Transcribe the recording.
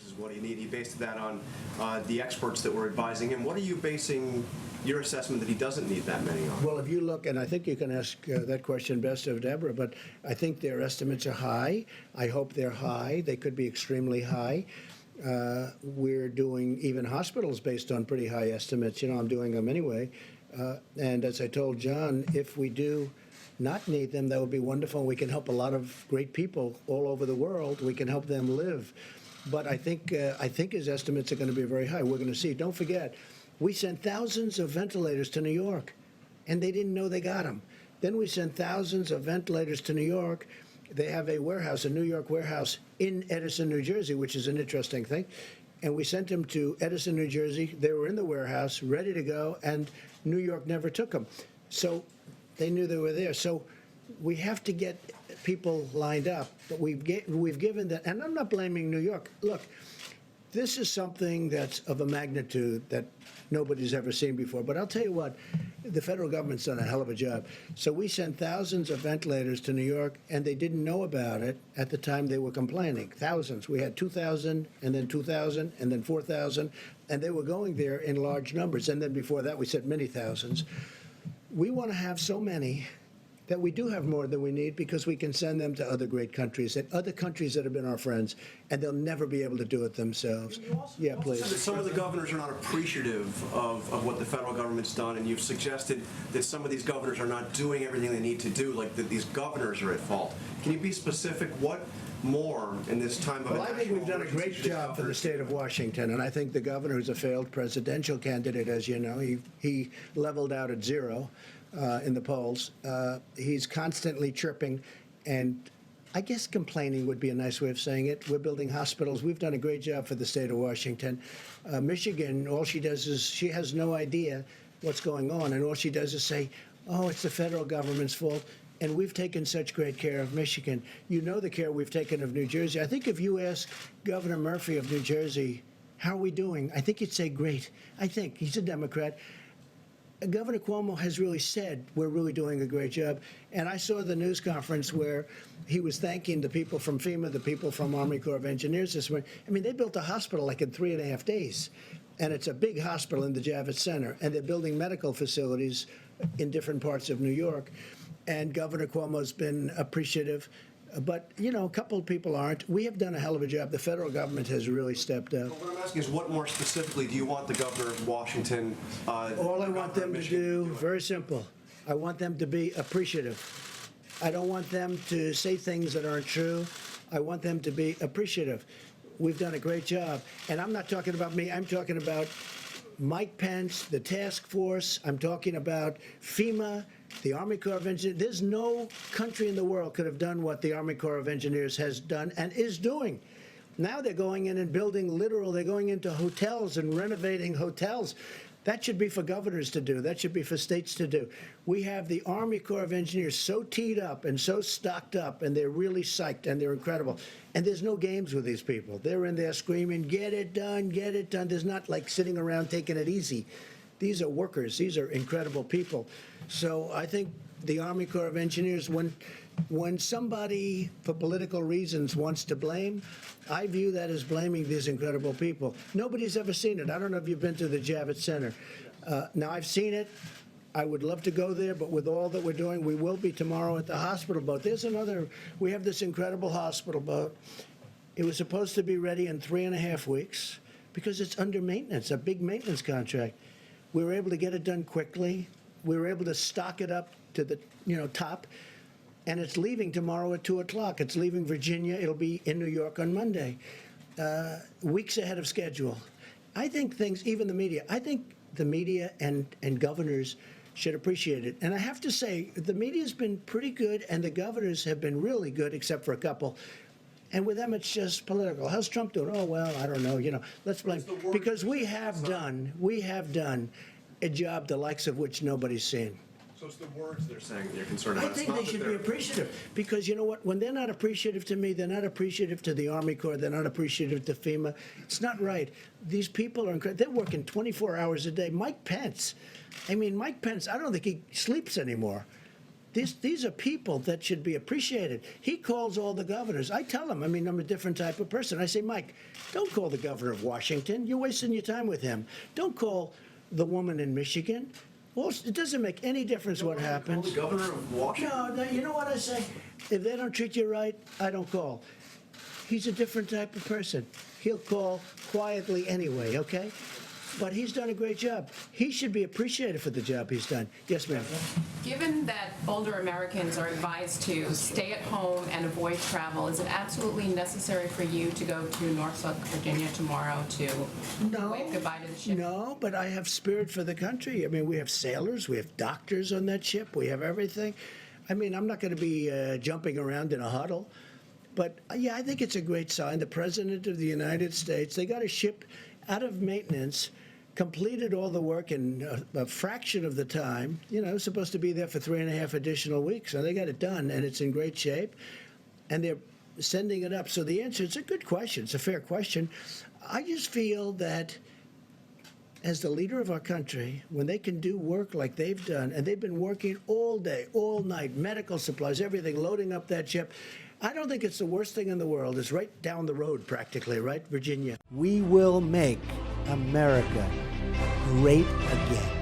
is what you need. He based that on the experts that were advising him. What are you basing your assessment that he doesn't need that many on? Well, if you look, and I think you can ask that question best of Deborah, but I think their estimates are high. I hope they're high. They could be extremely high. We're doing even hospitals based on pretty high estimates. You know, I'm doing them anyway. And as I told John, if we do not need them, that would be wonderful. We can help a lot of great people all over the world. We can help them live. But I think his estimates are going to be very high. We're going to see. Don't forget, we sent thousands of ventilators to New York, and they didn't know they got them. Then we sent thousands of ventilators to New York. They have a warehouse, a New York warehouse in Edison, New Jersey, which is an interesting thing. And we sent them to Edison, New Jersey. They were in the warehouse, ready to go, and New York never took them. So they knew they were there. So we have to get people lined up. But we've given that, and I'm not blaming New York. Look, this is something that's of a magnitude that nobody's ever seen before. But I'll tell you what, the federal government's done a hell of a job. So we sent thousands of ventilators to New York, and they didn't know about it at the time they were complaining. Thousands. We had 2,000, and then 2,000, and then 4,000, and they were going there in large numbers. And then before that, we sent many thousands. We want to have so many that we do have more than we need because we can send them to other great countries, and other countries that have been our friends, and they'll never be able to do it themselves. Yeah, please. Some of the governors are not appreciative of what the federal government's done, and you've suggested that some of these governors are not doing everything they need to do, like that these governors are at fault. Can you be specific? What more in this time of Well, I think we've done a great job for the state of Washington, and I think the governor, who's a failed presidential candidate, as you know, he leveled out at 0 in the polls. He's constantly chirping, and I guess complaining would be a nice way of saying it. We're building hospitals. We've done a great job for the state of Washington. Michigan, all she does is she has no idea what's going on, and all she does is say, oh, it's the federal government's fault. And we've taken such great care of Michigan. You know the care we've taken of New Jersey. I think if you ask Governor Murphy of New Jersey, how are we doing? I think he'd say great. I think. He's a Democrat. Governor Cuomo has really said we're really doing a great job. And I saw the news conference where he was thanking the people from FEMA, the people from Army Corps of Engineers this morning. I mean, they built a hospital like in 3.5 days. And it's a big hospital in the Javits Center. And they're building medical facilities in different parts of New York. And Governor Cuomo's been appreciative. But, you know, a couple of people aren't. We have done a hell of a job. The federal government has really stepped up. Well, what I'm asking is what more specifically do you want the governor of Washington all I want them to do, very simple, I want them to be appreciative. I don't want them to say things that aren't true. I want them to be appreciative. We've done a great job. And I'm not talking about me. I'm talking about Mike Pence, the task force. I'm talking about FEMA, the Army Corps of Engineers. There's no country in the world could have done what the Army Corps of Engineers has done and is doing. Now they're going in and building they're going into hotels and renovating hotels. That should be for governors to do. That should be for states to do. We have the Army Corps of Engineers so teed up and so stocked up, and they're really psyched, and they're incredible. And there's no games with these people. They're in there screaming, get it done, get it done. There's not like sitting around taking it easy. These are workers. These are incredible people. So I think the Army Corps of Engineers, when somebody, for political reasons, wants to blame, I view that as blaming these incredible people. Nobody's ever seen it. I don't know if you've been to the Javits Center. Now, I've seen it. I would love to go there, but with all that we're doing, we will be tomorrow at the hospital boat. We have this incredible hospital boat. It was supposed to be ready in 3.5 weeks because it's under maintenance, a big maintenance contract. We were able to get it done quickly. We were able to stock it up to the top, and it's leaving tomorrow at 2 o'clock. It's leaving Virginia. It'll be in New York on Monday, weeks ahead of schedule. I think even the media, I think the media and governors should appreciate it. And I have to say, the media's been pretty good, and the governors have been really good, except for a couple. And with them, it's just political. How's Trump doing? Oh, well, I don't know. Let's blame. Because we have done a job the likes of which nobody's seen. So it's the words they're saying that you're concerned about. I think they should be appreciative. Because you know what? When they're not appreciative to me, they're not appreciative to the Army Corps, they're not appreciative to FEMA. It's not right. These people are incredible. They're working 24 hours a day. Mike Pence, I don't think he sleeps anymore. These are people that should be appreciated. He calls all the governors. I tell him, I mean, I'm a different type of person. I say, Mike, don't call the governor of Washington. You're wasting your time with him. Don't call the woman in Michigan. Well, it doesn't make any difference what happens. The governor of Washington? No, you know what I say? If they don't treat you right, I don't call. He's a different type of person. He'll call quietly anyway, okay? But he's done a great job. He should be appreciated for the job he's done. Yes, ma'am. Given that older Americans are advised to stay at home and avoid travel, is it absolutely necessary for you to go to Norfolk, Virginia tomorrow to wave goodbye to the ship? No, but I have spirit for the country. I mean, we have sailors, we have doctors on that ship, we have everything. I mean, I'm not going to be jumping around in a huddle. But, yeah, I think it's a great sign. The President of the United States, they got a ship out of maintenance, completed all the work in a fraction of the time. You know, it was supposed to be there for 3.5 additional weeks, and they got it done, and it's in great shape. And they're sending it up. So the answer, it's a good question. It's a fair question. I just feel that as the leader of our country, when they can do work like they've done, and they've been working all day, all night, medical supplies, everything, loading up that ship, I don't think it's the worst thing in the world. It's right down the road practically, right, Virginia? We will make America great again.